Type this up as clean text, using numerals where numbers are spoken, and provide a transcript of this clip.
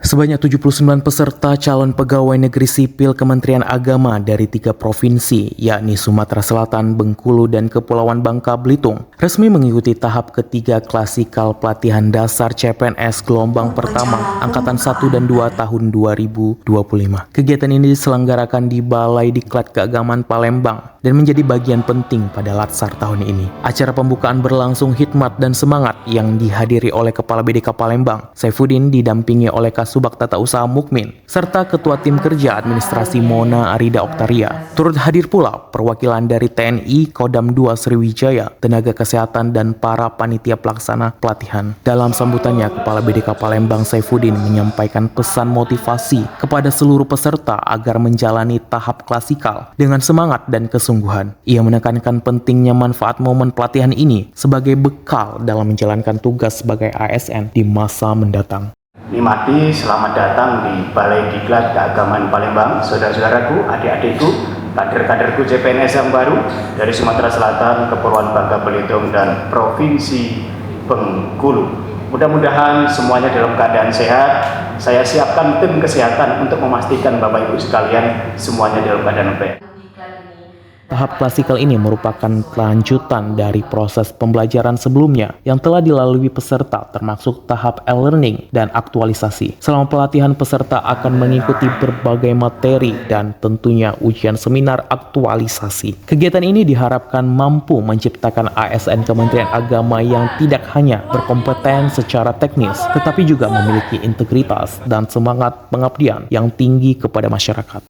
Sebanyak 79 peserta calon pegawai negeri sipil Kementerian Agama dari 3 provinsi, yakni Sumatera Selatan, Bengkulu, dan Kepulauan Bangka Belitung, resmi mengikuti tahap ketiga klasikal pelatihan dasar CPNS gelombang pertama Angkatan 1 dan 2 tahun 2025. Kegiatan ini diselenggarakan di Balai Diklat Keagamaan Palembang dan menjadi bagian penting pada Latsar tahun ini. Acara pembukaan berlangsung hikmat dan semangat yang dihadiri oleh Kepala BDK Palembang, Saifuddin, didampingi oleh Kasubag Tata Usaha Mukmin, serta Ketua Tim Kerja Administrasi Mona Arida Oktaria. Turut hadir pula perwakilan dari TNI, Kodam 2 Sriwijaya, tenaga kesehatan, dan para panitia pelaksana pelatihan. Dalam sambutannya, Kepala BDK Palembang Saifuddin menyampaikan pesan motivasi kepada seluruh peserta agar menjalani tahap klasikal dengan semangat dan kesungguhan. Ia menekankan pentingnya manfaat momen pelatihan ini sebagai bekal dalam menjalankan tugas sebagai ASN di masa mendatang. Nikmati, selamat datang di Balai Diklat Keagamaan Palembang, saudara-saudaraku, adik-adikku, kader-kaderku CPNS yang baru dari Sumatera Selatan, Kepulauan Bangka Belitung, dan Provinsi Bengkulu. Mudah-mudahan semuanya dalam keadaan sehat. Saya siapkan tim kesehatan untuk memastikan Bapak Ibu sekalian semuanya dalam keadaan baik. Tahap klasikal ini merupakan kelanjutan dari proses pembelajaran sebelumnya yang telah dilalui peserta, termasuk tahap e-learning dan aktualisasi. Selama pelatihan, peserta akan mengikuti berbagai materi dan tentunya ujian seminar aktualisasi. Kegiatan ini diharapkan mampu menciptakan ASN Kementerian Agama yang tidak hanya berkompeten secara teknis, tetapi juga memiliki integritas dan semangat pengabdian yang tinggi kepada masyarakat.